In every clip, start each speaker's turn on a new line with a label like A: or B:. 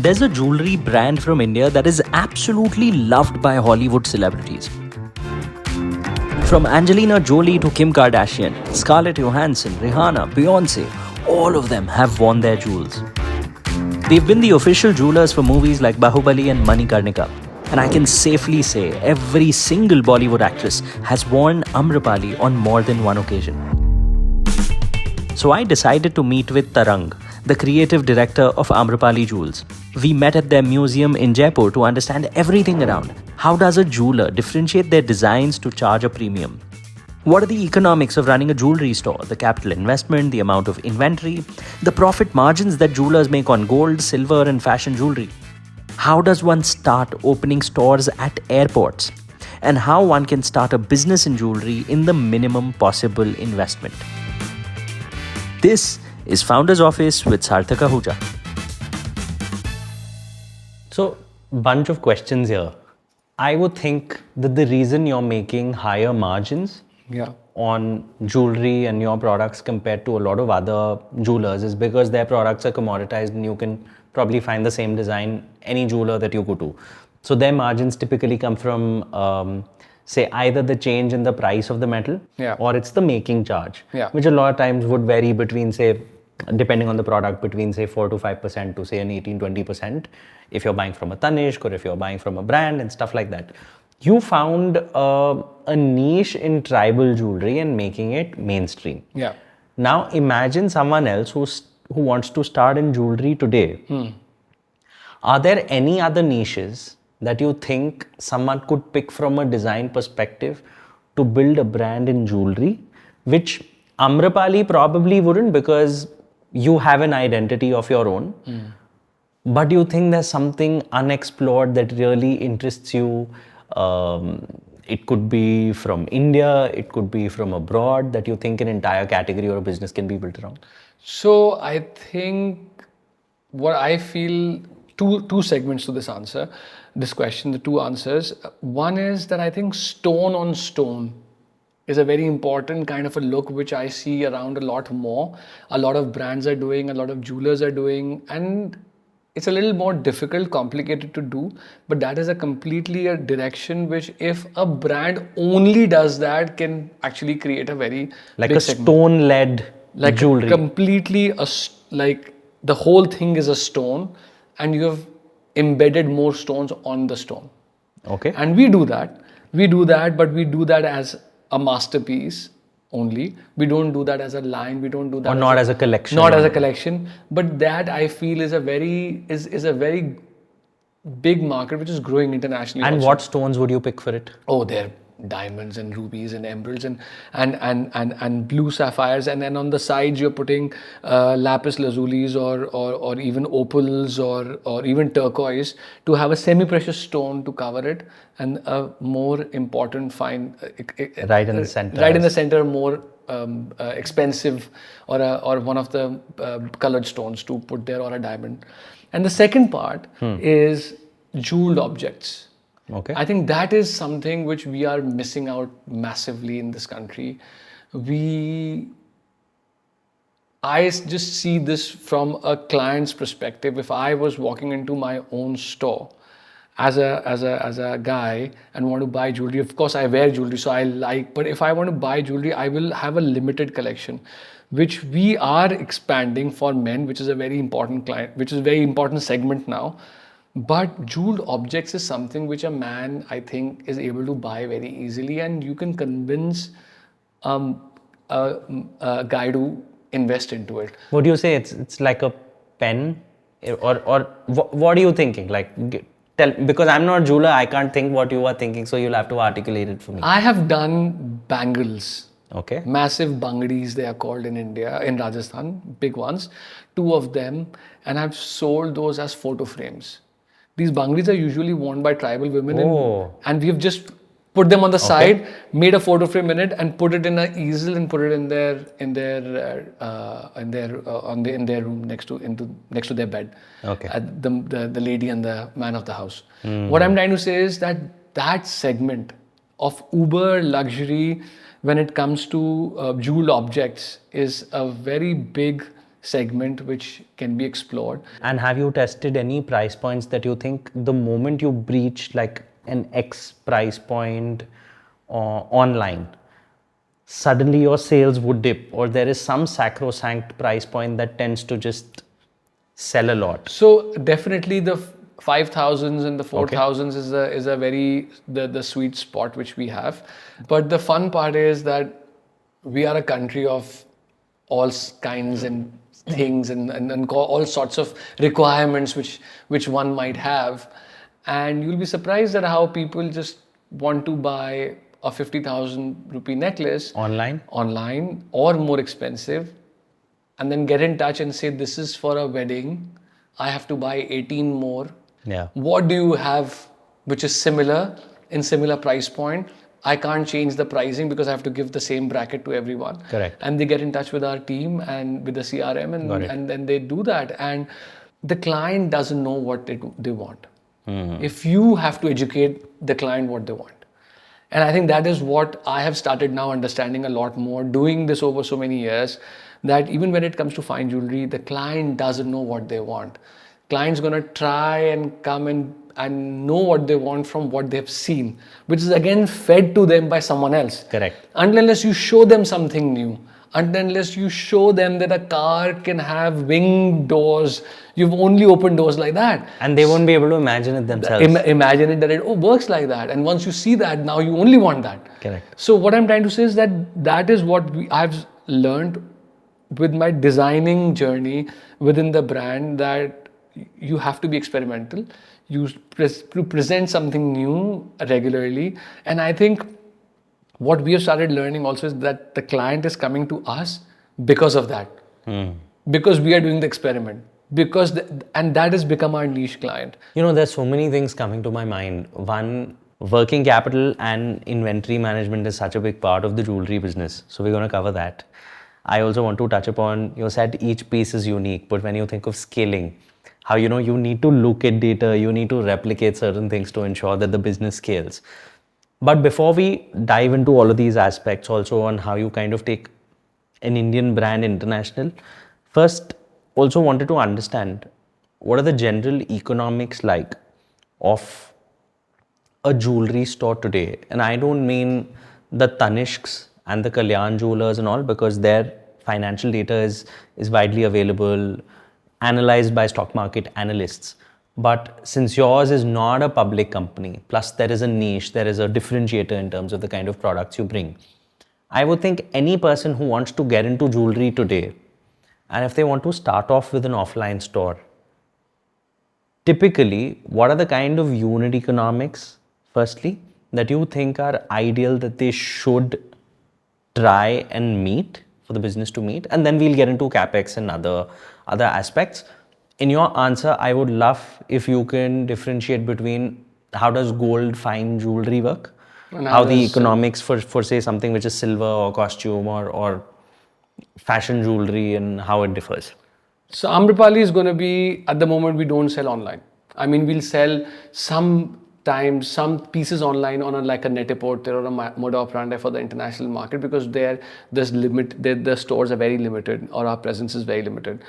A: There's a jewelry brand from India that is absolutely loved by Hollywood celebrities. From Angelina Jolie to Kim Kardashian, Scarlett Johansson, Rihanna, Beyonce, all of them have worn their jewels. They've been the official jewelers for movies like Bahubali and Manikarnika. And I can safely say every single Bollywood actress has worn Amrapali on more than one occasion. So I decided to meet with Tarang, the creative director of Amrapali Jewels. We met at their museum in Jaipur to understand everything around. How does a jeweler differentiate their designs to charge a premium? What are the economics of running a jewelry store? The capital investment, the amount of inventory, the profit margins that jewelers make on gold, silver, and fashion jewelry. How does one start opening stores at airports? And how one can start a business in jewelry in the minimum possible investment. This is Founder's Office with Sarthak Ahuja. So, bunch of questions here. I would think that the reason you're making higher margins on jewelry and your products compared to a lot of other jewelers is because their products are commoditized and you can probably find the same design any jeweler that you go to. So their margins typically come from say either the change in the price of the metal or it's the making charge, which a lot of times would vary between, say, depending on the product, between say 4 to 5% to say an 18-20% if you're buying from a Tanishq or if you're buying from a brand and stuff like that. You found a niche in tribal jewelry and making it mainstream. Now imagine someone else who wants to start in jewelry today. Are there any other niches that you think someone could pick from a design perspective to build a brand in jewelry, which Amrapali probably wouldn't because you have an identity of your own, but you think there's something unexplored that really interests you? It could be from India, it could be from abroad, that you think an entire category or a business can be built around?
B: So I think what I feel, two segments to this question, the two answers. One is that I think stone on stone is a very important kind of a look which I see around a lot more. A lot of brands are doing, a lot of jewelers are doing, and it's a little more difficult, complicated to do, but that is completely a direction which if a brand only does that can actually create a very
A: like
B: big
A: a
B: segment.
A: Stone-led
B: Like
A: jewelry.
B: Completely, like the whole thing is a stone and you have embedded more stones on the stone.
A: Okay.
B: And we do that, but we do that as a masterpiece only. We don't do that as a line. We don't do that.
A: Or not as a collection.
B: Not as a collection. But that I feel is a very big market which is growing internationally.
A: And
B: also.
A: what stones would you pick for it?
B: Oh, they're diamonds and rubies and emeralds and blue sapphires, and then on the sides you're putting lapis lazulis or even opals or even turquoise to have a semi-precious stone to cover it, and a more important fine
A: right in the center.
B: Right in the center, more expensive or one of the colored stones to put there, or a diamond. And the second part is jeweled objects.
A: Okay.
B: I think that is something which we are missing out massively in this country. I just see this from a client's perspective. If I was walking into my own store as a guy and want to buy jewelry, of course I wear jewelry, so I like, but if I want to buy jewelry, I will have a limited collection, which we are expanding for men, which is a very important client, which is a very important segment now. But jeweled objects is something which a man, I think, is able to buy very easily, and you can convince a guy to invest into it.
A: Would you say it's like a pen, or what are you thinking? Like, tell, because I'm not a jeweler, I can't think what you are thinking, so you'll have to articulate it for me.
B: I have done bangles.
A: Okay.
B: Massive bangdis, they are called in India, in Rajasthan, big ones, 2 of them, and I've sold those as photo frames. These banglis are usually worn by tribal women, and we have just put them on the side, made a photo frame in it, and put it in an easel and put it in their room next to their bed.
A: Okay.
B: The lady and the man of the house. What I'm trying to say is that segment of uber luxury when it comes to jeweled objects is a very big segment which can be explored.
A: And have you tested any price points that you think the moment you breach like an X price point online, suddenly your sales would dip, or there is some sacrosanct price point that tends to just sell a lot?
B: So definitely the 5,000s and the 4,000s is a very the sweet spot which we have. But the fun part is that we are a country of all kinds and things and all sorts of requirements which one might have, and you'll be surprised at how people just want to buy a 50,000 rupee necklace
A: Online?
B: or more expensive, and then get in touch and say, this is for a wedding, I have to buy 18 more.
A: Yeah.
B: What do you have which is similar in similar price point? I can't change the pricing because I have to give the same bracket to everyone.
A: Correct.
B: And they get in touch with our team and with the CRM and then they do that. And the client doesn't know what they want. If you have to educate the client what they want. And I think that is what I have started now understanding a lot more, doing this over so many years, that even when it comes to fine jewelry, the client doesn't know what they want. Client's going to try and come and know what they want from what they've seen, which is again fed to them by someone else.
A: Correct.
B: Unless you show them something new, unless you show them that a car can have wing doors, you've only opened doors like that.
A: And they won't be able to imagine it themselves.
B: Imagine it that it works like that. And once you see that, now you only want that.
A: Correct.
B: So what I'm trying to say is that is what I've learned with my designing journey within the brand, that you have to be experimental. You present something new regularly. And I think what we have started learning also is that the client is coming to us because of that. Because we are doing the experiment. And that has become our niche client.
A: You know, there's so many things coming to my mind. One, working capital and inventory management is such a big part of the jewelry business. So we're going to cover that. I also want to touch upon, you said each piece is unique, but when you think of scaling, how, you need to look at data, you need to replicate certain things to ensure that the business scales. But before we dive into all of these aspects, also on how you kind of take an Indian brand international, first, also wanted to understand what are the general economics like of a jewelry store today. And I don't mean the Tanishqs and the Kalyan jewelers and all, because their financial data is widely available, analyzed by stock market analysts. But since yours is not a public company, plus there is a niche, there is a differentiator in terms of the kind of products you bring, I would think any person who wants to get into jewelry today, and if they want to start off with an offline store, typically, what are the kind of unit economics, firstly, that you think are ideal that they should try and meet for the business to meet? And then we'll get into Capex and other aspects. In your answer, I would love if you can differentiate between how does gold fine jewelry work, and how the economics for say something which is silver or costume or fashion jewelry, and how it differs.
B: So Amrapali is going to be, at the moment, we don't sell online. I mean, we'll sell sometimes some pieces online on like a Net-a-Porter or a Moda Operandi for the international market, because the stores are very limited, or our presence is very limited.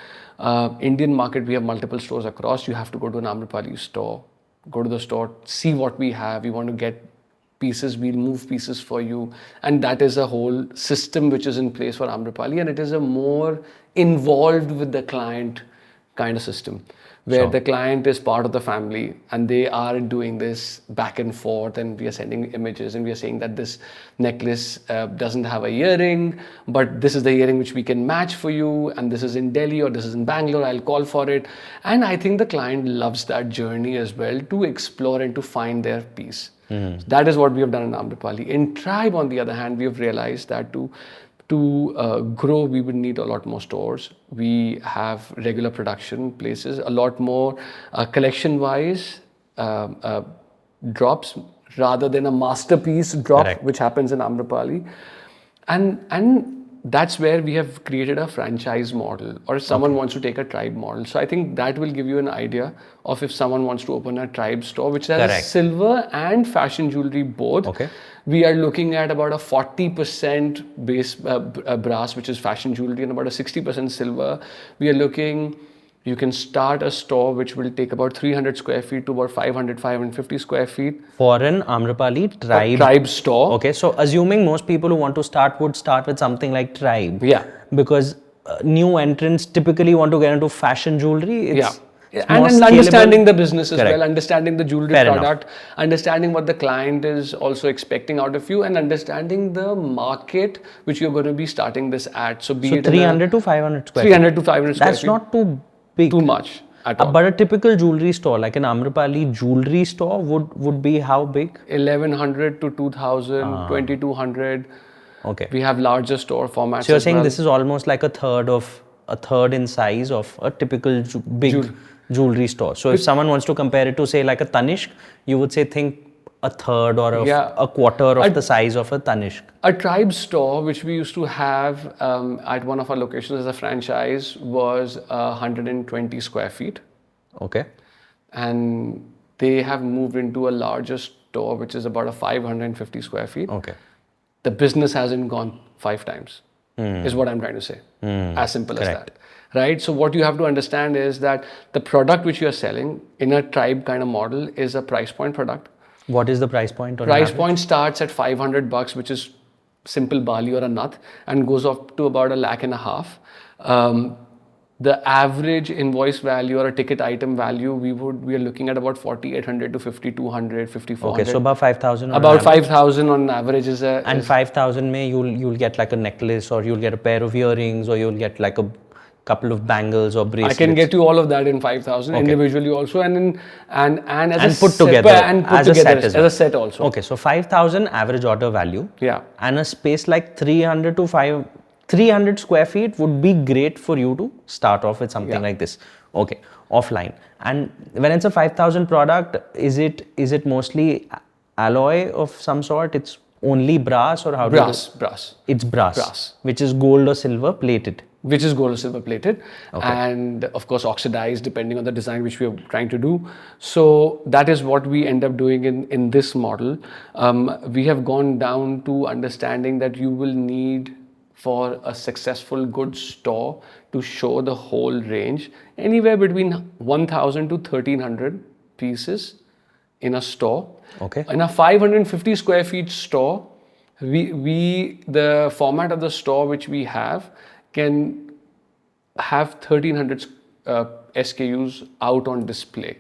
B: Indian market, we have multiple stores across. You have to go to an Amrapali store, go to the store, see what we have. You want to get pieces, we'll move pieces for you. And that is a whole system which is in place for Amrapali, and it is a more involved with the client kind of system, where the client is part of the family and they are doing this back and forth, and we are sending images and we are saying that this necklace doesn't have a earring, but this is the earring which we can match for you, and this is in Delhi or this is in Bangalore, I'll call for it. And I think the client loves that journey as well, to explore and to find their piece. That is what we have done in Amrapali. In Tribe, on the other hand, we have realized that to grow, we would need a lot more stores. We have regular production places, a lot more collection-wise drops, rather than a masterpiece drop, which happens in Amrapali. And that's where we have created a franchise model, or if someone wants to take a tribe model. So I think that will give you an idea of if someone wants to open a tribe store, which has
A: Correct.
B: silver and fashion jewelry both.
A: Okay.
B: We are looking at about a 40% base brass, which is fashion jewelry, and about a 60% silver. We are looking. You can start a store which will take about 300 square feet to about 500, 550 square feet.
A: For an Amrapali
B: A tribe store.
A: Okay, so assuming most people who want to start would start with something like tribe.
B: Yeah.
A: Because new entrants typically want to get into fashion jewelry. It's
B: And
A: more
B: understanding
A: scalable.
B: the business as
A: Correct.
B: well, understanding the jewelry
A: Fair
B: product, understanding what the client is also expecting out of you, and understanding the market which you're going to be starting this at. So be
A: So
B: it in
A: 300 to 500 square
B: 300 to 500 square
A: That's
B: feet.
A: not too big.
B: Too much at all.
A: But a typical jewelry store, like an Amrapali jewelry store, would be how big?
B: 1100 to 2000, 2200.
A: Okay.
B: We have larger store formats.
A: So you're
B: as
A: saying
B: well.
A: this is almost like a third in size of a typical big jewelry store. So if someone wants to compare it to say like a Tanishq, you would say think a third or a quarter of the size of a Tanishq.
B: A tribe store, which we used to have at one of our locations as a franchise, was 120 square feet.
A: Okay.
B: And they have moved into a larger store, which is about a 550 square feet.
A: Okay.
B: The business hasn't gone 5 times, is what I'm trying to say. As simple as that. Right? So what you have to understand is that the product which you are selling in a tribe kind of model is a price point product.
A: What is the price point?
B: Price point starts at $500, which is simple bali or a nut, and goes up to about $1.5 lakh. The average invoice value or a ticket item value, we are looking at about 4,800 to 5,200, 5,400.
A: Okay, so about 5,000.
B: About 5,000 on average is a.
A: And 5,000 may you'll get like a necklace, or you'll get a pair of earrings, or you'll get like a couple of bangles or bracelets.
B: I can get you all of that in 5,000 individually also, and
A: put together as a set
B: also.
A: Okay, so 5,000 average order value.
B: Yeah.
A: And a space like 300 square feet would be great for you to start off with something like this. Okay, offline. And when it's a 5,000 product, is it mostly alloy of some sort? It's only brass, or how?
B: Brass.
A: It's brass. Which is gold or silver plated.
B: Which is gold or silver plated, and of course oxidized depending on the design which we are trying to do. So that is what we end up doing in this model. We have gone down to understanding that you will need, for a successful good store, to show the whole range, anywhere between 1,000 to 1,300 pieces in a store.
A: Okay.
B: In a 550 square feet store, the format of the store which we have can have 1,300 SKUs out on display.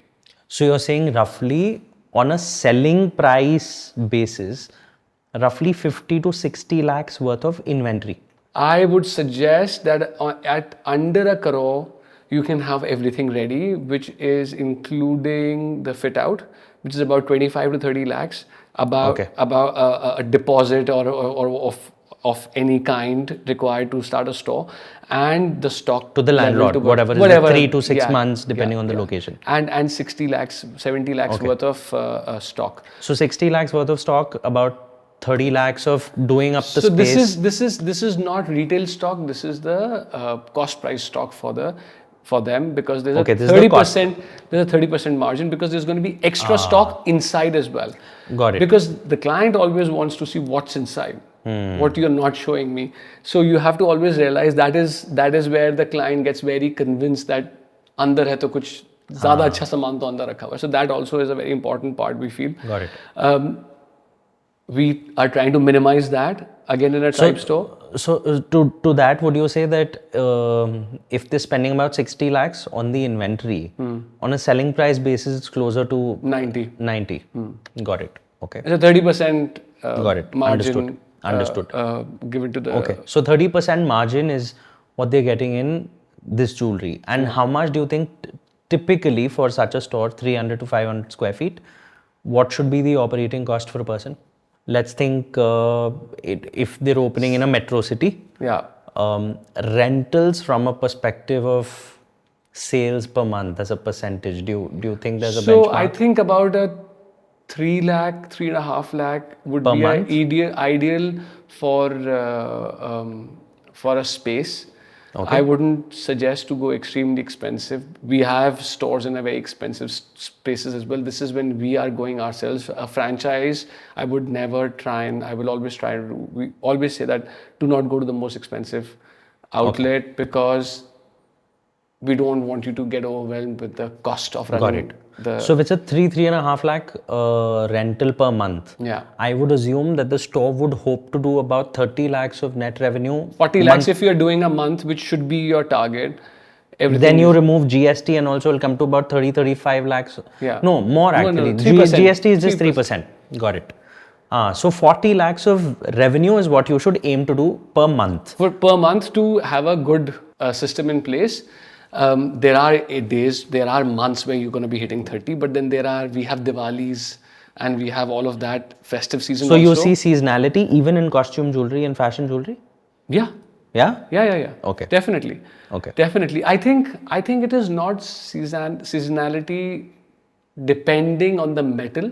A: So you're saying roughly on a selling price basis, roughly 50 to 60 lakhs worth of inventory.
B: I would suggest that at under a crore, you can have everything ready, which is including the fit out, which is about 25 to 30 lakhs, about a deposit or of any kind required to start a store, and the stock
A: to the landlord, whatever is 3 to 6 months depending on the location,
B: and 60 lakhs 70 lakhs worth of stock.
A: So 60 lakhs worth of stock, about 30 lakhs of doing up the
B: space. This is not retail stock. This is the cost price stock for them, because there's a 30% margin, because there's going to be extra stock inside as well.
A: Got it.
B: Because the client always wants to see what's inside. What you're not showing me. So you have to always realize that is where the client gets very convinced that andar hai to kuch zyada अच्छा सामान तो अंदर रखा हुआ है. So that also is a very important part, we feel.
A: Got it.
B: We are trying to minimize that again in a tribe store.
A: So to that, would you say that if they're spending about 60 lakhs on the inventory, on a selling price basis, it's closer to 90. Got it. Okay.
B: It's a 30%
A: got it.
B: margin.
A: Understood.
B: Given to the.
A: Okay. So 30% margin is what they're getting in this jewelry. And how much do you think typically for such a store, 300 to 500 square feet, what should be the operating cost for a person? Let's think if they're opening in a metro city.
B: Yeah.
A: Rentals from a perspective of sales per month as a percentage, do you think there's a benchmark?
B: So I think about a 3 lakh, 3.5 lakh would
A: per
B: be
A: month?
B: ideal for a space. I wouldn't suggest to go extremely expensive. We have stores in a very expensive spaces as well. This is when we are going ourselves. A franchise, I would never try, and I will always try to do. We always say that do not go to the most expensive outlet because we don't want you to get overwhelmed with the cost of running.
A: So it's a 3.5 lakh rental per month.
B: Yeah.
A: I would assume that the store would hope to do about 30 lakhs of net revenue.
B: 40 lakhs if you're doing a month, which should be your target.
A: Then you remove GST and also will come to about 35 lakhs.
B: Yeah.
A: No, more actually.
B: 3%.
A: GST is just 3%. Got it. So 40 lakhs of revenue is what you should aim to do per month.
B: Per month to have a good system in place. There are days, there are months where you're going to be hitting 30, but then we have Diwalis and we have all of that festive season.
A: So you see seasonality even in costume jewelry and fashion jewelry?
B: Yeah.
A: Yeah?
B: Yeah.
A: Okay.
B: Definitely.
A: Okay.
B: Definitely. I think it is not seasonality depending on the metal.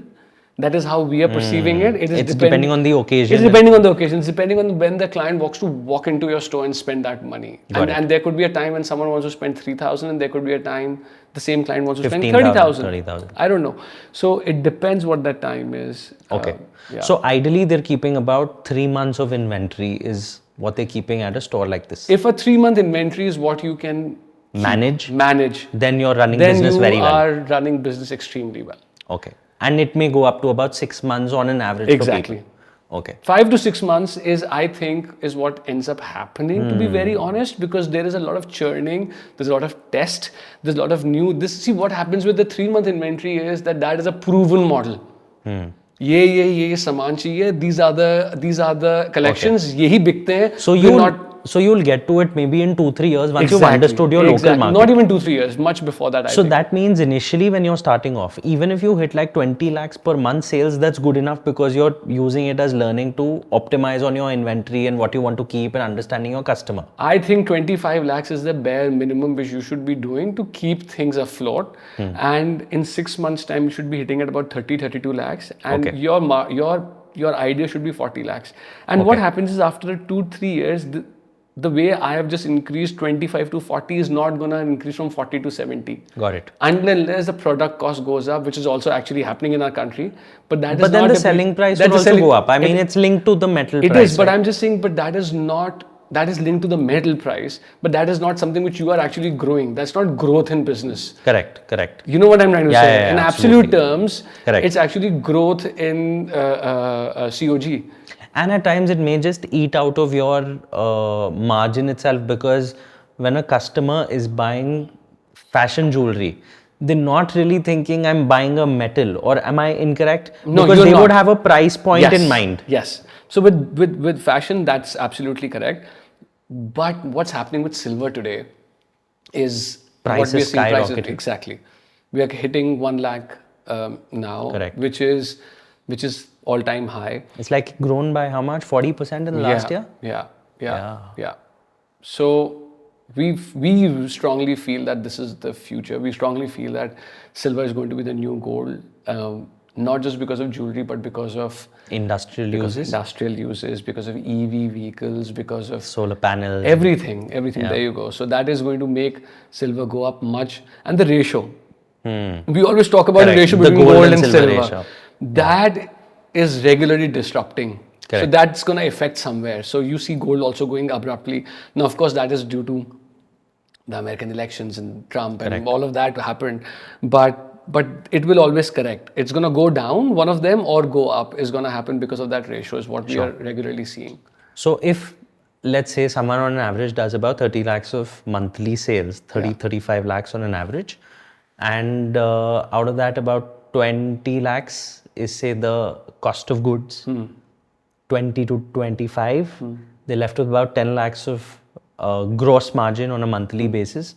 B: That is how we are perceiving it.
A: It's depending on the occasion.
B: It's depending on the occasion. It's depending on when the client wants to walk into your store and spend that money. And there could be a time when someone wants to spend 3,000 and there could be a time the same client wants to spend 30,000. I don't know. So it depends what that time is.
A: Okay. So ideally they're keeping about 3 months of inventory is what they're keeping at a store like this.
B: If a 3-month inventory is what you can
A: manage,
B: then
A: you're running business very well.
B: Then you are running business extremely well.
A: Okay. And it may go up to about 6 months on an average.
B: Exactly.
A: For people. Okay.
B: 5 to 6 months is what ends up happening, to be very honest, because there is a lot of churning, there's a lot of test, there's a lot of new. See what happens with the 3-month inventory is that is a proven model. ये सामान चाहिए. These are the collections. यही बिकते हैं.
A: So you'll get to it maybe in 2-3 years once you've understood your local market.
B: Not even 2-3 years, much before that.
A: So that means initially when you're starting off, even if you hit like 20 lakhs per month sales, that's good enough because you're using it as learning to optimize on your inventory and what you want to keep and understanding your customer.
B: I think 25 lakhs is the bare minimum which you should be doing to keep things afloat. And in 6 months' time, you should be hitting at about 30-32 lakhs. And your idea should be 40 lakhs. And what happens is after 2-3 years, the way I have just increased 25 to 40 is not going to increase from 40 to 70.
A: Got it.
B: Unless the product cost goes up, which is also actually happening in our country. But then
A: the selling price will also go up. I mean, it's linked to the metal price.
B: It is, but I'm just saying, but that is linked to the metal price, but that is not something which you are actually growing. That's not growth in business.
A: Correct.
B: You know what I'm trying to say?
A: Yeah,
B: in absolute terms, it's actually growth in COG.
A: And at times it may just eat out of your margin itself, because when a customer is buying fashion jewelry, they're not really thinking I'm buying a metal, or am I incorrect?
B: No,
A: because they would have a price point in mind.
B: Yes. So with fashion, that's absolutely correct. But what's happening with silver today is
A: prices skyrocketing.
B: Exactly. We are hitting 1 lakh now,
A: correct,
B: which is all-time high.
A: It's like grown by how much? 40% in the last year?
B: Yeah. So we strongly feel that this is the future. We strongly feel that silver is going to be the new gold, not just because of jewelry, but because of
A: industrial uses,
B: because of EV vehicles, because of
A: solar panels,
B: everything. There you go. So that is going to make silver go up much, and the ratio. We always talk about the ratio between gold and silver. Ratio. That is regularly disrupting. Correct. So that's going to affect somewhere. So you see gold also going abruptly. Now, of course, that is due to the American elections and Trump and all of that happened. But it will always correct. It's going to go down, one of them, or go up is going to happen because of that ratio is what we are regularly seeing.
A: So if, let's say, someone on an average does about 30 lakhs of monthly sales, 35 lakhs on an average, and out of that about 20 lakhs is, say, the cost of goods, 20 to 25, they're left with about 10 lakhs of gross margin on a monthly basis.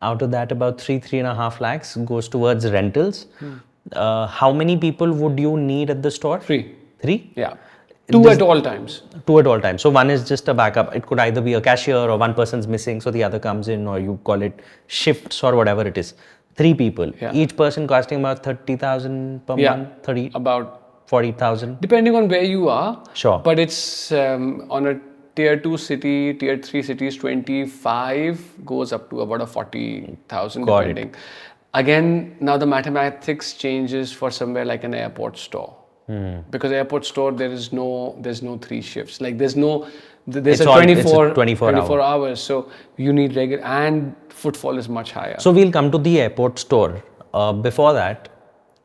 A: Out of that, about 3.5 lakhs goes towards rentals. How many people would you need at the store?
B: 3. Yeah.
A: 2
B: at all times.
A: 2 at all times. So one is just a backup. It could either be a cashier or one person's missing, so the other comes in, or you call it shifts or whatever it is. 3 people. Yeah. Each person costing about 30,000 per month. About 40,000.
B: Depending on where you are.
A: Sure.
B: But it's on tier 2 city, tier 3 cities, 25 goes up to about a 40,000
A: Got it.
B: depending. Again, now the mathematics changes for somewhere like an airport store. Because airport store, there's no 3 shifts. Like there's
A: It's
B: a
A: all-
B: 24,
A: it's a 24
B: hours. So you need regular, and footfall is much higher.
A: So we'll come to the airport store. Before that,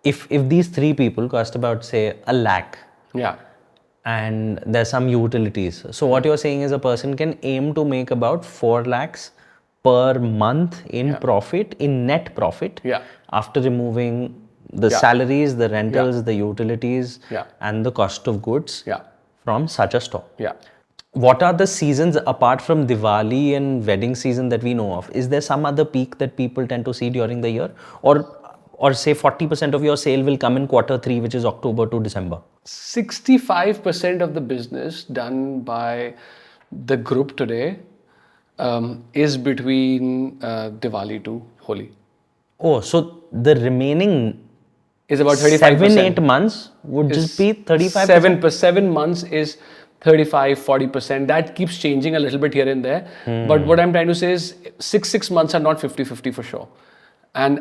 A: if these 3 people cost about say a lakh,
B: yeah.
A: and there's some utilities. So what you're saying is a person can aim to make about 4 lakhs per month in profit, in net profit,
B: Yeah.
A: after removing the salaries, the rentals, the utilities, and the cost of goods from such a store.
B: Yeah.
A: What are the seasons apart from Diwali and wedding season that we know of? Is there some other peak that people tend to see during the year? Or say 40% of your sale will come in quarter 3, which is October to December?
B: 65% of the business done by the group today is between Diwali to Holi.
A: Oh, so the remaining
B: Is about 35%.
A: 7-8 months would just be 35%?
B: 7 months is 35-40%. That keeps changing a little bit here and there. But what I'm trying to say is 6 months are not 50-50 for sure. And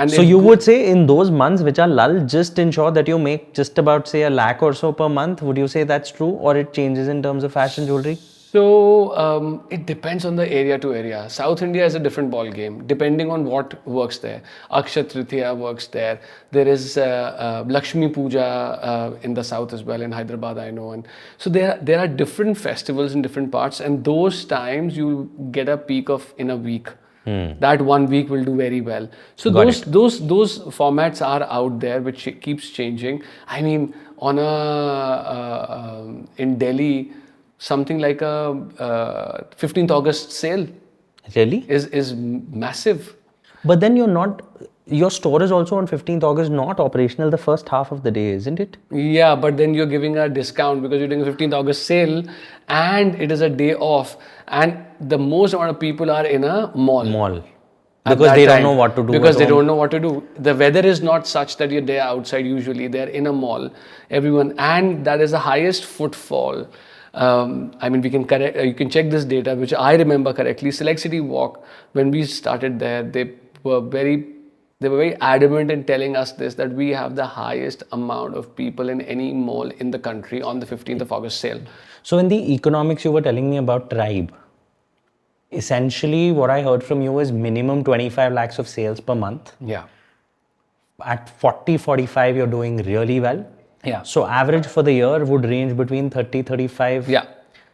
A: So you would say in those months which are lull, just ensure that you make just about say a lakh or so per month. Would you say that's true, or it changes in terms of fashion jewelry?
B: So it depends on the area to area. South India is a different ball game, depending on what works there. Akshat Tritiya works there. There is Lakshmi Puja in the south as well, in Hyderabad I know. And so there are different festivals in different parts, and those times you get a peak of in a week. That 1 week will do very well. So those formats are out there, which keeps changing. I mean, on in Delhi, something like a 15th August sale
A: Really?
B: is massive.
A: But then your store is also on 15th August not operational the first half of the day, isn't it?
B: Yeah, but then you're giving a discount because you're doing a 15th August sale and it is a day off, and the most amount of people are in a mall.
A: Because they don't know what to do.
B: Because they don't know what to do. The weather is not such that you're there outside usually. They're in a mall, everyone, and that is the highest footfall. I mean, you can check this data, which I remember correctly. Select City Walk, when we started there, they were very adamant in telling us this, that we have the highest amount of people in any mall in the country on the 15th of August sale.
A: So in the economics you were telling me about Tribe, essentially what I heard from you is minimum 25 lakhs of sales per month.
B: Yeah.
A: At 40-45 you're doing really well.
B: Yeah.
A: So average for the year would range between 30-35.
B: Yeah.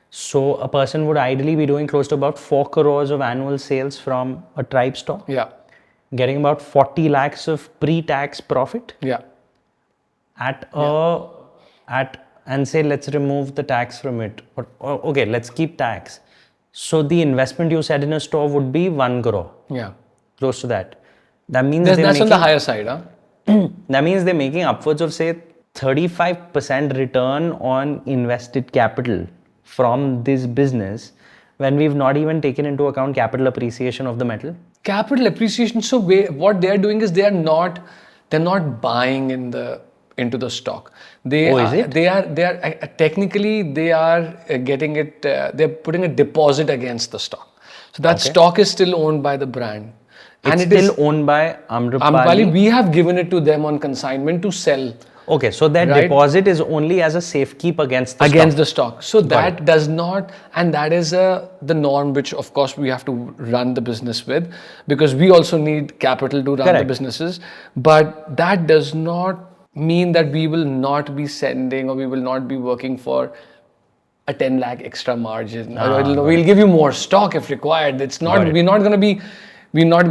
A: So a person would ideally be doing close to about 4 crores of annual sales from a Tribe store.
B: Yeah.
A: Getting about 40 lakhs of pre-tax profit.
B: Yeah.
A: And say let's remove the tax from it. Okay, let's keep tax. So the investment you said in a store would be 1 crore.
B: Yeah.
A: Close to that. That means
B: That's on the higher side, huh?
A: That means they're making upwards of say 35% return on invested capital from this business, when we've not even taken into account capital appreciation of the metal.
B: Capital appreciation. So what they are doing is they're not buying into the stock.
A: Is it?
B: They are technically they are getting it. They're putting a deposit against the stock. So that stock is still owned by the brand.
A: And it's still owned by Amrapali.
B: We have given it to them on consignment to sell.
A: Okay, so that deposit is only as a safekeep against the
B: stock. So that does not, and that is the norm which of course we have to run the business with, because we also need capital to run the businesses. But that does not mean that we will not be sending, or we will not be working for a 10 lakh extra margin. We'll give you more stock if required. It's not. We're not going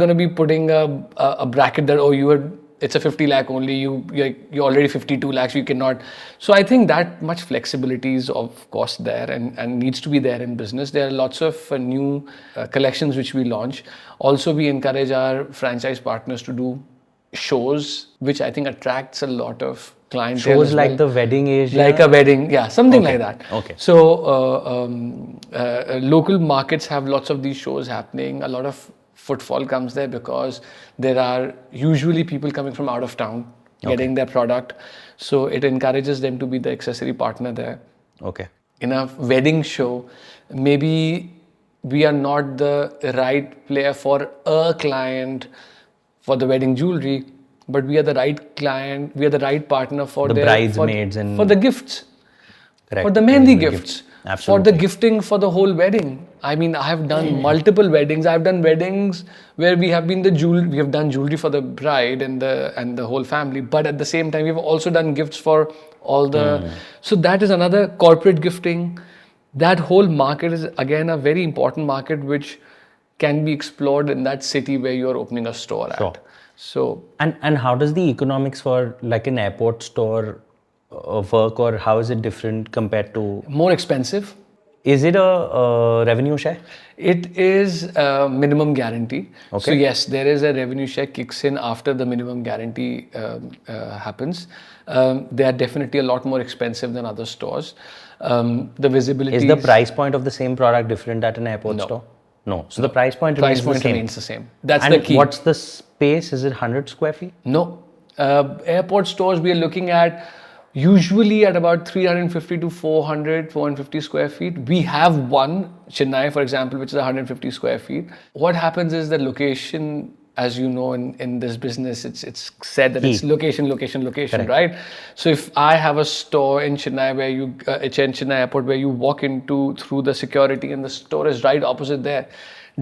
B: to be putting a bracket that it's a 50 lakh only, you're already 52 lakhs, you cannot. So I think that much flexibility is of course there and needs to be there in business. There are lots of new collections which we launch. Also, we encourage our franchise partners to do shows, which I think attracts a lot of clientele.
A: Shows like the wedding age.
B: Like a wedding, yeah, something like that.
A: Okay.
B: So local markets have lots of these shows happening. A lot of footfall comes there because there are usually people coming from out of town getting their product. So it encourages them to be the accessory partner there.
A: Okay.
B: in a wedding show, maybe we are not the right player for a client for the wedding jewelry, but we are the right client, we are the right partner for
A: The bridesmaids and
B: for the gifts,
A: correct.
B: for the mehndi gifts,
A: Gifts.
B: for
A: Absolutely.
B: the gifting for the whole wedding. I mean, I have done multiple weddings. I've done weddings where we have been we have done jewelry for the bride and the whole family, but at the same time, we've also done gifts for all the. So that is another corporate gifting. That whole market is again a very important market which can be explored in that city where you're opening a store
A: Sure.
B: at. So
A: And how does the economics for like an airport store work, or how is it different compared to?
B: more expensive.
A: Is it a revenue share?
B: It is a minimum guarantee.
A: Okay.
B: So yes, there is a revenue share kicks in after the minimum guarantee happens. They are definitely a lot more expensive than other stores. The visibility
A: Is the price point of the same product different at an airport
B: No.
A: store? No. So the price point
B: price
A: remains
B: point
A: the same.
B: remains the same. That's
A: And
B: the key.
A: what's the space? Is it 100 square feet?
B: No. Airport stores we are looking at usually at about 350 to 450 square feet. We have one, Chennai for example, which is 150 square feet. What happens is the location, as you know, in this business, it's said that
A: Key.
B: it's location,
A: Correct.
B: right? So if I have a store in Chennai where you, Chennai airport where you walk into through the security and the store is right opposite there,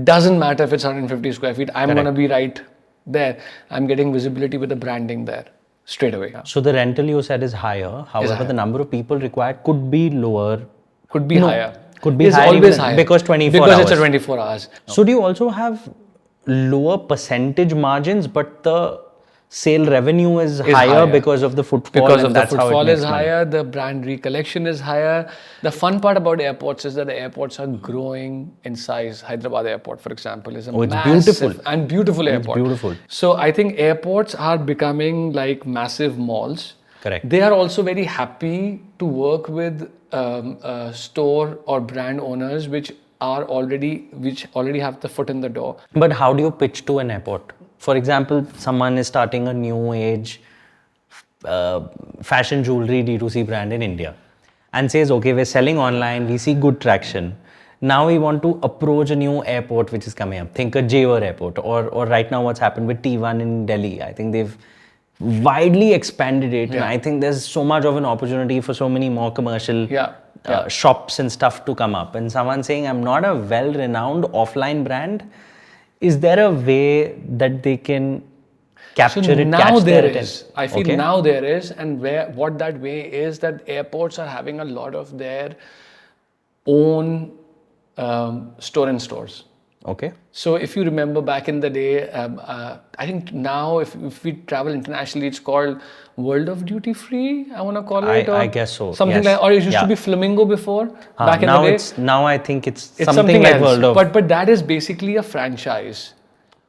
B: doesn't matter if it's 150 square feet, I'm
A: Correct.
B: gonna be right there. I'm getting visibility with the branding there straight away.
A: So the rental you said is higher. However,
B: higher.
A: the number of people required could be lower.
B: Could be higher.
A: Could be
B: It's
A: higher
B: always
A: even
B: higher
A: because 24
B: because
A: hours.
B: it's a 24 hours.
A: So do you also have lower percentage margins, but the sale revenue is higher because of the footfall?
B: Because
A: and
B: of the
A: that's how it
B: footfall
A: makes
B: is
A: money.
B: higher, the brand recollection is higher. The fun part about airports is that the airports are growing in size. Hyderabad airport, for example, is a
A: it's
B: massive
A: beautiful.
B: and beautiful airport.
A: beautiful.
B: So I think airports are becoming like massive malls.
A: Correct.
B: They are also very happy to work with store or brand owners which already have the foot in the door.
A: But how do you pitch to an airport? For example, someone is starting a new age fashion jewelry D2C brand in India and says, okay, we're selling online, we see good traction. Now we want to approach a new airport which is coming up. Think a Jewellery airport, or right now what's happened with T1 in Delhi. I think they've widely expanded it, and I think there's so much of an opportunity for so many more commercial shops and stuff to come up. And someone saying, I'm not a well-renowned offline brand, is there a way that they can capture it?
B: Now
A: catch
B: there
A: their
B: is. I feel
A: Okay.
B: now there is, and what that way is that airports are having a lot of their own store in stores.
A: Okay.
B: So if you remember back in the day, I think now if we travel internationally, it's called World of Duty Free. I want to call it.
A: I guess so.
B: Something
A: Yes.
B: like, or it used
A: Yeah.
B: to be Flamingo before. Back in
A: now
B: the day,
A: now I think it's
B: it's
A: something like
B: else.
A: World of.
B: But that is basically a franchise.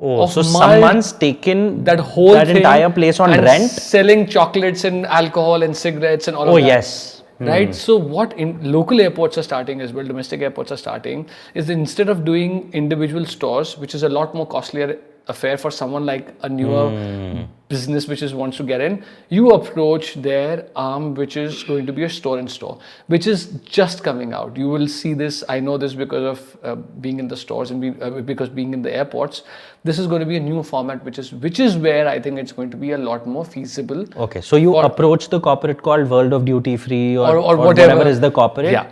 A: Oh,
B: of
A: so
B: mul-
A: someone's taken
B: That whole thing
A: entire place on
B: and
A: rent.
B: selling chocolates and alcohol and cigarettes and all
A: Oh
B: of that.
A: yes.
B: Right. So what local airports are starting as well, domestic airports are starting, is instead of doing individual stores, which is a lot more costlier affair for someone like a newer business which wants to get in, you approach their arm, which is going to be a store in store, which is just coming out. You will see this. I know this because of being in the stores and because being in the airports. This is going to be a new format, which is where I think it's going to be a lot more feasible.
A: Okay, so you approach the corporate called World of Duty Free or
B: whatever
A: is the corporate,
B: Yeah.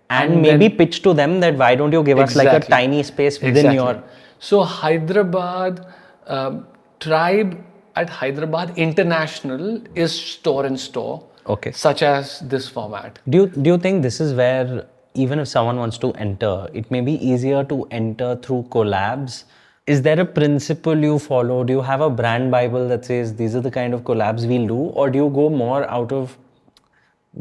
A: and maybe pitch to them that why don't you give us like a
B: Exactly.
A: tiny space within your.
B: So Hyderabad tribe at Hyderabad International is store in store.
A: Okay.
B: Such as this format.
A: Do you think this is where even if someone wants to enter, it may be easier to enter through collabs? Is there a principle you follow? Do you have a brand Bible that says these are the kind of collabs we'll do, or do you go more out of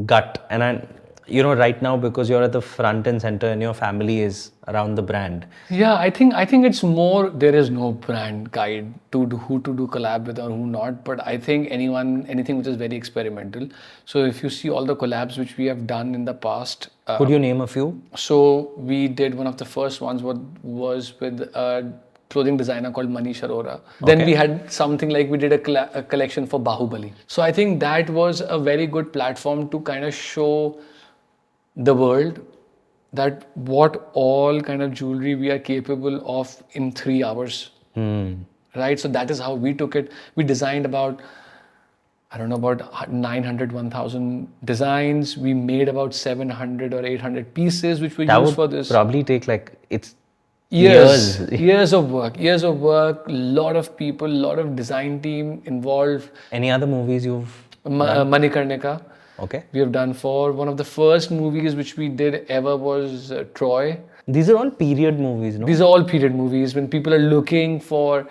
A: gut? And right now because you're at the front and center and your family is around the brand.
B: Yeah, I think it's more, there is no brand guide to do who to do collab with or who not. But I think anything which is very experimental. So if you see all the collabs which we have done in the past.
A: Could you name a few?
B: So we did one of the first ones was with a clothing designer called Manikarnika Arora. Then we had something like we did a collection for Bahubali. So I think that was a very good platform to kind of show the world, that what all kind of jewelry we are capable of in 3 hours. Right? So that is how we took it. We designed about, I don't know, about 900, 1000 designs. We made about 700 or 800 pieces, which we
A: That
B: used
A: would
B: for this.
A: probably take like it's
B: Years of work, lot of people, lot of design team involved.
A: Any other movies you've
B: Manikarnika.
A: Okay.
B: We have done for one of the first movies which we did ever was Troy.
A: These are all period movies, no?
B: These are all period movies when people are looking for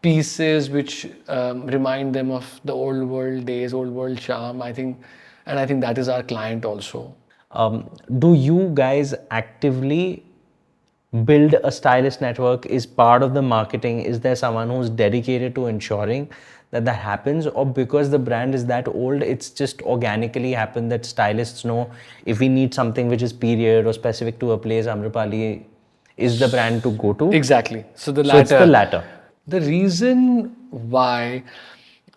B: pieces which remind them of the old world days, old world charm. I think that is our client also.
A: Do you guys actively build a stylist network? Is part of the marketing? Is there someone who's dedicated to ensuring that that happens, or because the brand is that old, it's just organically happened that stylists know if we need something which is period or specific to a place, Amrapali is the brand to go to?
B: Exactly. So
A: it's the latter.
B: The reason why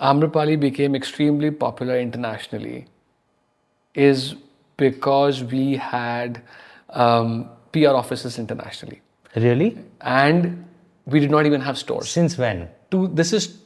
B: Amrapali became extremely popular internationally is because we had PR offices internationally.
A: Really?
B: And we did not even have stores.
A: Since when?
B: This is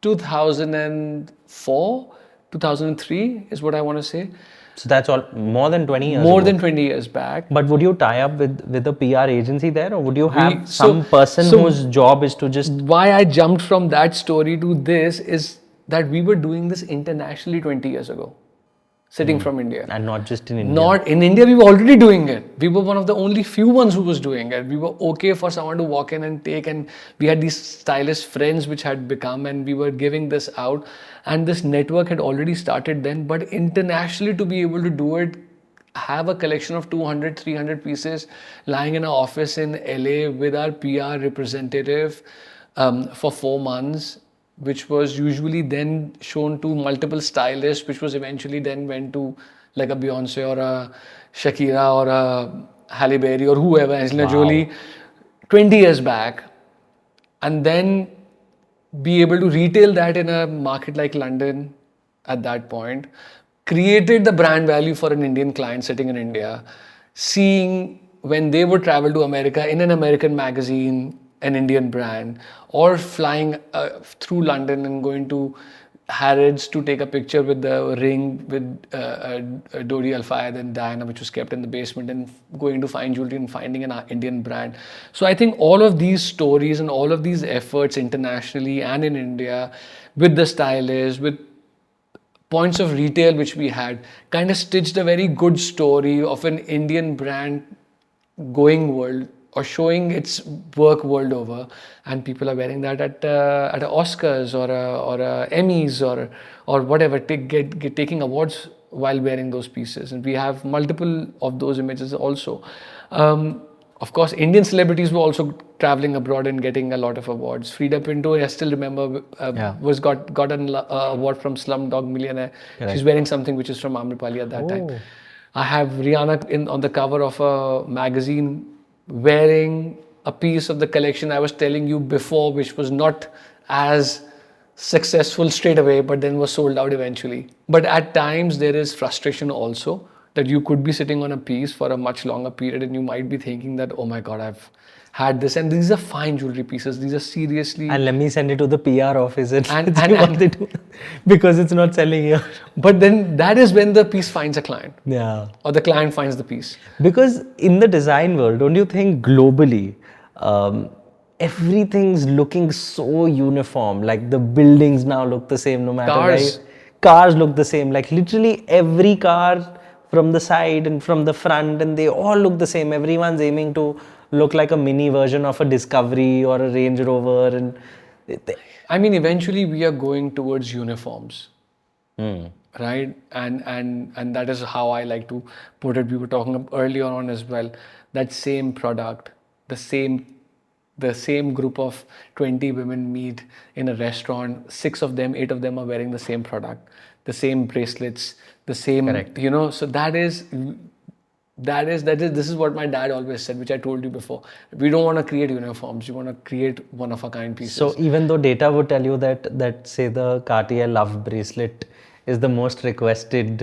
B: 2004, 2003 is what I want to say.
A: So that's all more than 20 years
B: More
A: ago.
B: than 20 years back.
A: But would you tie up with a PR agency there, or would you have some person whose job is to just...
B: Why I jumped from that story to this is that we were doing this internationally 20 years ago. Sitting from India.
A: And not just in India.
B: Not in India, we were already doing it. We were one of the only few ones who was doing it. We were okay for someone to walk in and take, and we had these stylist friends which had become, and we were giving this out. And this network had already started then, but internationally to be able to do it, have a collection of 200, 300 pieces lying in our office in LA with our PR representative for 4 months, which was usually then shown to multiple stylists, which was eventually then went to like a Beyonce or a Shakira or a Halle Berry or whoever, Angelina Jolie, 20 years back. And then be able to retail that in a market like London at that point, created the brand value for an Indian client sitting in India, seeing when they would travel to America in an American magazine, an Indian brand, or flying through London and going to Harrods to take a picture with the ring with Dodi Al-Fayed and Diana, which was kept in the basement, and going to fine jewelry and finding an Indian brand. So I think all of these stories and all of these efforts internationally and in India with the stylists, with points of retail which we had, kind of stitched a very good story of an Indian brand going world or showing its work world over, and people are wearing that at Oscars or Emmys or whatever, taking awards while wearing those pieces. And we have multiple of those images also. Of course, Indian celebrities were also traveling abroad and getting a lot of awards. Frida Pinto, I still remember, got an award from Slumdog Millionaire. Correct. She's wearing something which is from Amrapali at that time. I have Rihanna on the cover of a magazine wearing a piece of the collection I was telling you before, which was not as successful straight away, but then was sold out eventually. But at times there is frustration also, that you could be sitting on a piece for a much longer period and you might be thinking that, oh my God, I've had this. And these are fine jewelry pieces. These are seriously...
A: And let me send it to the PR office and what they do, because it's not selling here.
B: But then that is when the piece finds a client.
A: Yeah.
B: Or the client finds the piece.
A: Because in the design world, don't you think globally, everything's looking so uniform? Like the buildings now look the same no matter
B: Cars.
A: Cars look the same. Like literally every car from the side and from the front, and they all look the same. Everyone's aiming to look like a mini version of a Discovery or a Range Rover. And
B: I mean, eventually we are going towards uniforms, right? And that is how I like to put it. We were talking earlier on as well. That same product, the same group of 20 women meet in a restaurant. 6 of them, 8 of them are wearing the same product, the same bracelets, the same. Correct. You know. So this is what my dad always said, which I told you before. We don't want to create uniforms. We want to create one-of-a-kind pieces.
A: So even though data would tell you that say the Cartier Love bracelet is the most requested,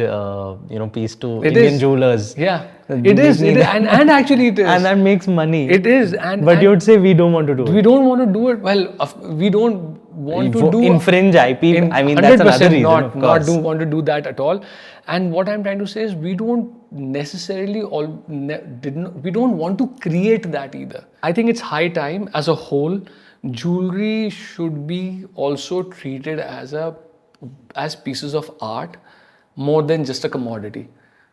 A: piece to
B: It
A: Indian
B: is.
A: jewelers.
B: Yeah, it is. And actually it is.
A: And that makes money.
B: It is.
A: But you would say we don't want to do it.
B: We don't want to do it. Well, we don't want to do
A: infringe IP. I mean, that's
B: 100%
A: another reason,
B: not,
A: of course.
B: Not want to do that at all. And what I'm trying to say is we don't necessarily we don't want to create that either. I think it's high time as a whole, jewelry should be also treated as pieces of art more than just a commodity.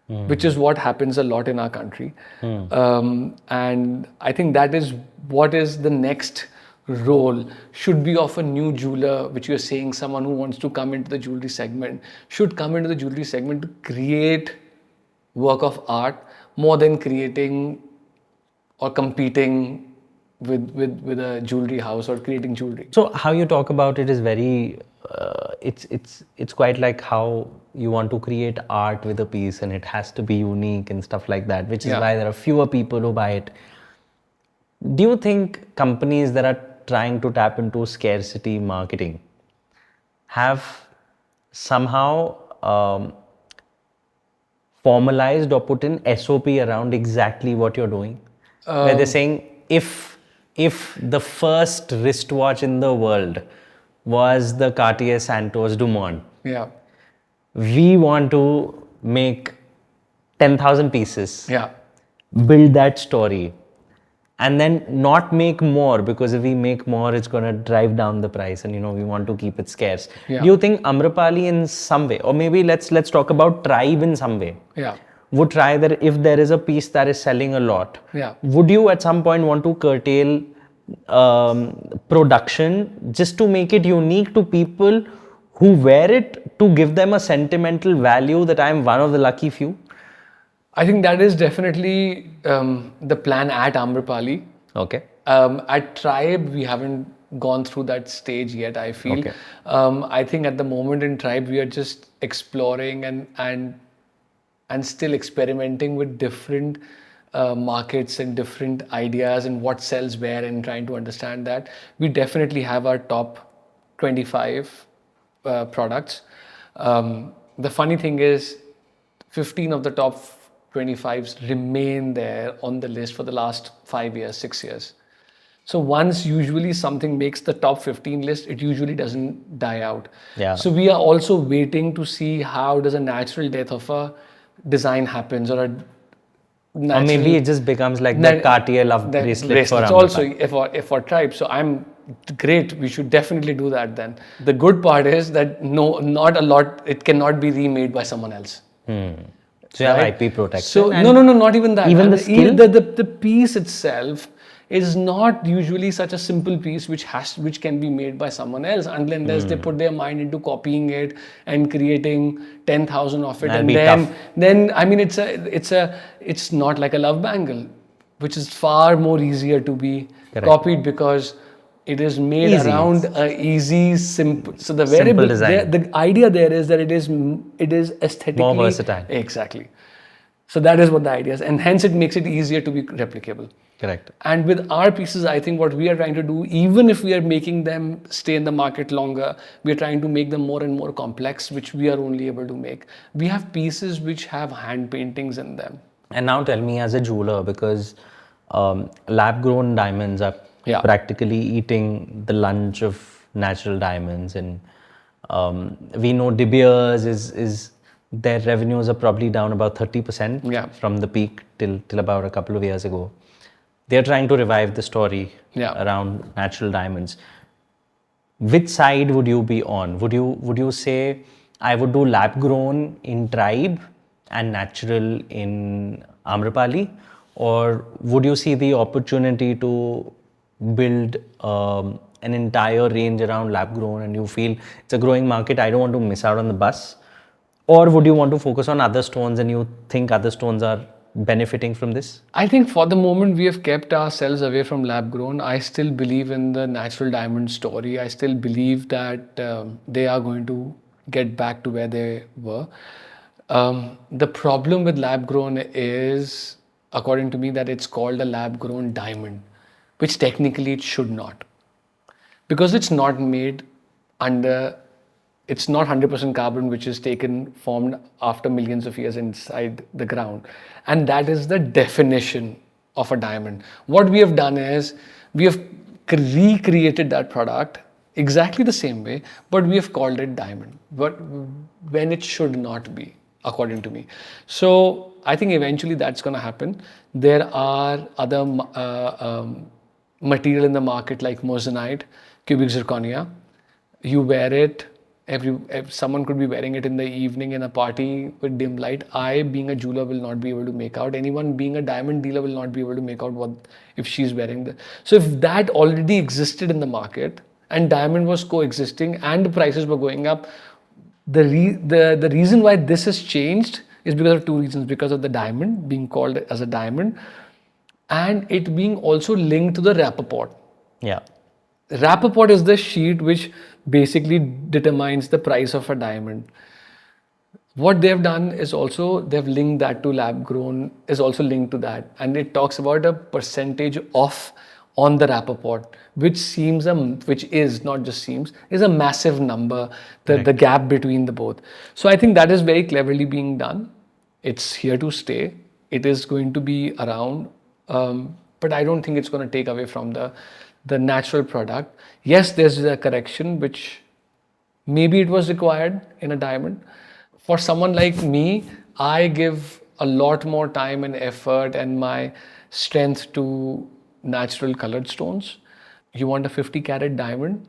B: Which is what happens a lot in our country. And I think that is what is the next role should be of a new jeweler, which you're saying someone who wants to come into the jewelry segment should come into the jewelry segment to create work of art more than creating or competing with a jewelry house or creating jewelry.
A: So how you talk about it is very, it's quite like how you want to create art with a piece and it has to be unique and stuff like that, which is why there are fewer people who buy it. Do you think companies that are trying to tap into scarcity marketing have somehow formalized or put in SOP around exactly what you're doing? Where they're saying if the first wristwatch in the world was the Cartier Santos Dumont, we want to make 10,000 pieces, build that story, and then not make more, because if we make more, it's going to drive down the price, and we want to keep it scarce. Do you think Amrapali in some way, or maybe let's talk about Tribe in some way, would try that if there is a piece that is selling a lot, would you at some point want to curtail production just to make it unique to people who wear it, to give them a sentimental value that I'm one of the lucky few?
B: I think that is definitely the plan at Amrapali.
A: Okay.
B: At Tribe, we haven't gone through that stage yet, I feel.
A: Okay.
B: I think at the moment in Tribe, we are just exploring and still experimenting with different markets and different ideas and what sells where, and trying to understand that. We definitely have our top 25 products. The funny thing is 15 of the top 25s remain there on the list for the last 5 years, 6 years. So once usually something makes the top 15 list, it usually doesn't die out. So we are also waiting to see how does a natural death of a design happens, or
A: maybe it just becomes like the Cartier love bracelet for
B: It's also for Tribe. So I'm great. We should definitely do that then. The good part is that not a lot. It cannot be remade by someone else.
A: So you have IP protection.
B: So no, not even that.
A: Even the skill?
B: The piece itself is not usually such a simple piece which can be made by someone else, unless they put their mind into copying it and creating 10,000 of it.
A: That'll be
B: then I mean it's not like a love bangle, which is far more easier to be copied because it is made around a easy, simple. So the
A: simple design.
B: The idea there is that it is aesthetically
A: more versatile.
B: Exactly. So that is what the idea is, and hence it makes it easier to be replicable.
A: Correct.
B: And with our pieces, I think what we are trying to do, even if we are making them stay in the market longer, we are trying to make them more and more complex, which we are only able to make. We have pieces which have hand paintings in them.
A: And now tell me, as a jeweler, because lab-grown diamonds are practically eating the lunch of natural diamonds, and we know De Beers is their revenues are probably down about 30% from the peak till about a couple of years ago. They're trying to revive the story around natural diamonds. Which side would you be on? Would you say I would do lab-grown in Tribe and natural in Amrapali, or would you see the opportunity to build an entire range around lab-grown, and you feel it's a growing market, I don't want to miss out on the bus? Or would you want to focus on other stones, and you think other stones are benefiting from this?
B: I think for the moment we have kept ourselves away from lab grown. I still believe in the natural diamond story. I still believe that they are going to get back to where they were. The problem with lab grown is, according to me, that it's called a lab grown diamond, which technically it should not, because it's not made under It's not 100% carbon, which is formed after millions of years inside the ground. And that is the definition of a diamond. What we have done is we have recreated that product exactly the same way, but we have called it diamond, but when it should not be, according to me. So I think eventually that's going to happen. There are other material in the market like moissanite, cubic zirconia. You wear it, someone could be wearing it in the evening in a party with dim light. I, being a jeweler, will not be able to make out. Anyone being a diamond dealer will not be able to make out what if she's wearing the. So if that already existed in the market and diamond was coexisting and the prices were going up, the reason why this has changed is because of two reasons: because of the diamond being called as a diamond, and it being also linked to the Rappaport.
A: Yeah.
B: Rappaport is the sheet which basically determines the price of a diamond. What they've done is also they've linked that to lab grown, is also linked to that, and it talks about a percentage off on the Rappaport, which is not just seems, is a massive number, the gap between the both. So I think that is very cleverly being done. It's here to stay. It is going to be around, but I don't think it's going to take away from the natural product. Yes, there's a correction which maybe it was required in a diamond. For someone like me, I give a lot more time and effort and my strength to natural colored stones. You want a 50 carat diamond?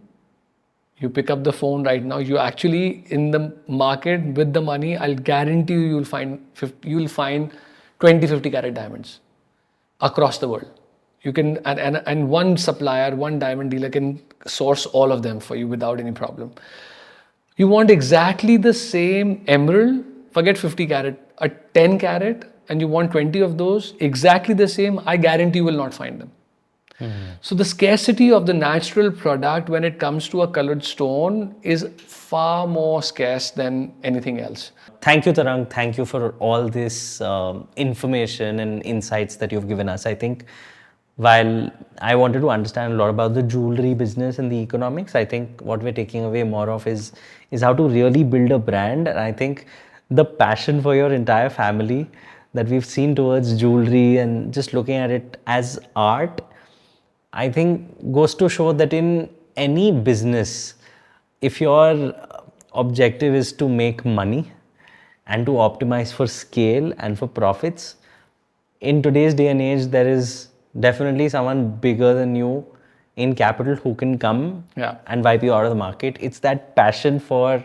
B: You pick up the phone right now. You actually in the market with the money, I'll guarantee you'll find 20 50 carat diamonds across the world. You can and one supplier, one diamond dealer can source all of them for you without any problem. You want exactly the same emerald, forget 50 carat, a 10 carat, and you want 20 of those, exactly the same, I guarantee you will not find them. So the scarcity of the natural product when it comes to a colored stone is far more scarce than anything else.
A: Thank you, Tarang. Thank you for all this information and insights that you've given us. I think while I wanted to understand a lot about the jewelry business and the economics, I think what we're taking away more of is how to really build a brand. And I think the passion for your entire family that we've seen towards jewelry and just looking at it as art, I think goes to show that in any business, if your objective is to make money and to optimize for scale and for profits, in today's day and age, there is definitely someone bigger than you in capital who can come and wipe you out of the market. It's that passion for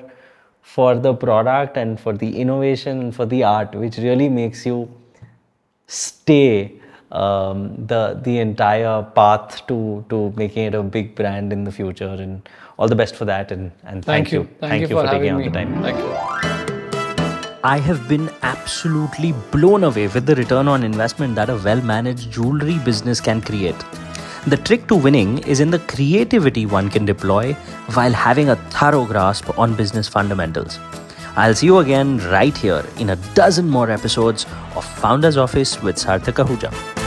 A: the product and for the innovation and for the art which really makes you stay the entire path to making it a big brand in the future. And all the best for that. And thank you. Thank you for taking out the time.
B: Thank you.
A: I have been absolutely blown away with the return on investment that a well-managed jewelry business can create. The trick to winning is in the creativity one can deploy while having a thorough grasp on business fundamentals. I'll see you again right here in a dozen more episodes of Founder's Office with Sarthak Ahuja.